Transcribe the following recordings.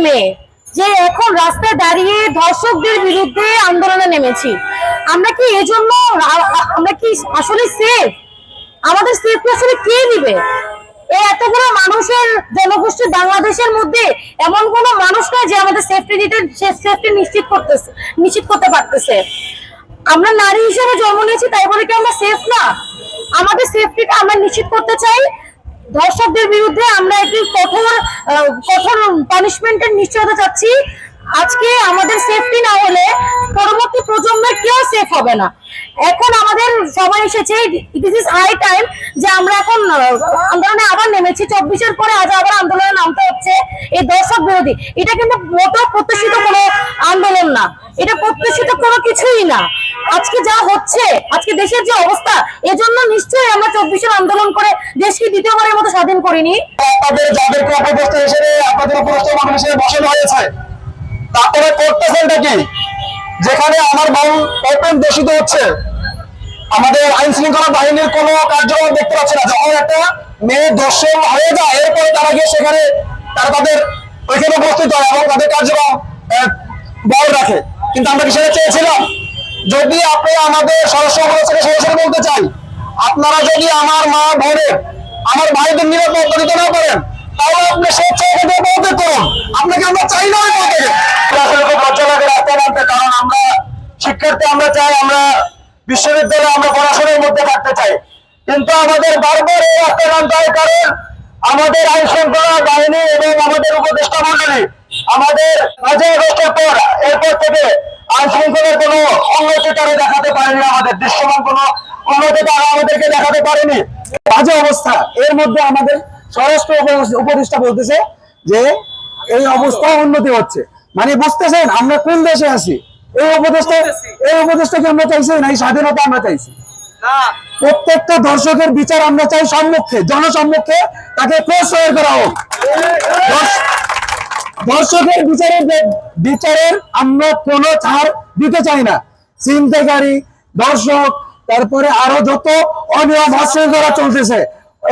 মেয়ে যে এখন রাস্তায় দাঁড়িয়ে ধর্ষকদের বিরুদ্ধে আন্দোলনে নেমেছি। আমরা কি এজন্য আমরা কি আসলে সেফ? আমাদের সেফটি আসলে কে দিবে? এতগুলো মানুষের জনগোষ্ঠী বাংলাদেশের মধ্যে এমন কোন মানুষ নয় যে আমাদের সেফটি নিশ্চিত করতে পারতেছে। আমরা নারী হিসেবে জন্ম নিয়েছি, তাই বলে কি আমরা সেফ না? আমাদের সেফটিটা আমরা নিশ্চিত করতে চাই। ধর্ষকদের বিরুদ্ধে আমরা একটি কঠোর পানিশমেন্টের নিশ্চয়তা চাচ্ছি। আজকে আমাদের সেফটি না হলে পরবর্তী প্রজন্মের কেউ সেফ হবে না। এখন আমাদের সময় এসেছে, দিস ইজ হাই টাইম যে আমরা এখন আন্দোলনে আবার নেমেছি। 24-এর পরে আজ আবার আন্দোলনে নামতে হচ্ছে এই দর্শক বিরোধী। এটা কিন্তু মোটেও প্রত্যাশিত কোনো আন্দোলন না, এটা প্রত্যাশিত কোনো কিছুই না। আজকে যা হচ্ছে, আজকে দেশের যে অবস্থা, এজন্য নিশ্চয়ই আমরা 24-এর আন্দোলন করে দেশকে দ্বিতীয়বারের মতো স্বাধীন করিনি। আপনাদের যাদেরকে অপদস্থ হিসেবে আপনাদের উপরস্থ মানুষ হিসেবে বসানো হয়েছে, তারপরে করতেছেনটা কি? যেখানে আমার বোন ওপেন দূষিত হচ্ছে, আমাদের আইন শৃঙ্খলা বাহিনীর কোনো কার্যক্রম দেখতে পাচ্ছি না। যখন একটা মেয়ে দর্শন হয়ে যায়, এরপরে তারা গিয়ে সেখানে তাদের ওইখানে উপস্থিত হয় এবং তাদের কার্যক্রম বল রাখে। কিন্তু আমরা কি সেটা চেয়েছিলাম? যদি আপনি আমাদের সদস্য সরাসরি বলতে চাই, আপনারা যদি আমার মা বোনের, আমার ভাইদের নিরাপত্তা দিতে না পারেন, তাহলে আপনি স্বেচ্ছায় বলতে করুন। আপনাকে আমরা চাই না বলতে। আসলে খুব লজ্জা লাগে রাস্তায় নামতে, কারণ আমরা শিক্ষার্থী, আমরা চাই আমরা বিশ্ববিদ্যালয়ে আমরা পড়াশোনার মধ্যে থাকতে চাই। কিন্তু আমাদের বারবার এই রাস্তায় নামতে হয়, কারণ আমাদের আইন শৃঙ্খলা বাহিনী এবং আমাদের উপদেষ্টা মন্ডলী আমাদের 5ই আগস্টের পর এরপর থেকে আইন শৃঙ্খলার কোনো উন্নতি তারা দেখাতে পারেনি, আমাদের দৃশ্যমান কোনো উন্নতি তারা আমাদেরকে দেখাতে পারেনি। বাজে অবস্থা। এর মধ্যে আমাদের স্বরাষ্ট্র উপদেষ্টা বলতেছে যে এই অবস্থা উন্নতি হচ্ছে। মানে বুঝতেছেন আমরা কোন দেশে আছি? এই উপদেষ্টাকে আমরা চাইছি না, এই স্বাধীনতা আমরা চাইছি। প্রত্যেকটা দর্শকের বিচার আমরা চাই সম্মুখে, জনসম্মুখে তাকে প্রশ্রয় করা হোক। দর্শকের বিচারের আমরা কোনো ছাড় দিতে চাই না। ছিনতাইকারী, দর্শক, তারপরে আরো যত অনিয়ম অশৃঙ্খলা চলতেছে,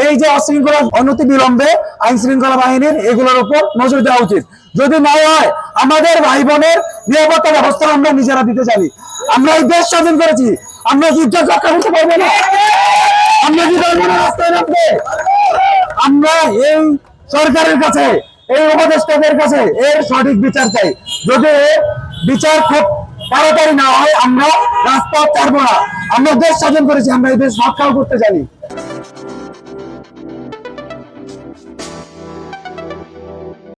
এই যে অশৃঙ্খলা অনতি বিলম্বে আইন শৃঙ্খলা বাহিনীর এগুলোর উপর নজর দেওয়া উচিত। যদি না হয় আমাদের ভাই বোনের নিরাপত্তা ব্যবস্থা আমরা নিজেরা দিতে চাই। আমরা এই দেশ স্বাধীন করেছি, আমরা কি ইজ্জত রক্ষা করতে পারবো না? আমরা কি পারবো না রাস্তায় নামতে? আমরা এই সরকারের কাছে, এই উপদেষ্টাদের কাছে এর সঠিক বিচার চাই। যদি বিচার খুব তাড়াতাড়ি না হয়, আমরা রাস্তা ছাড়বো না। আমরা দেশ স্বাধীন করেছি, আমরা এই দেশ রক্ষাও করতে জানি।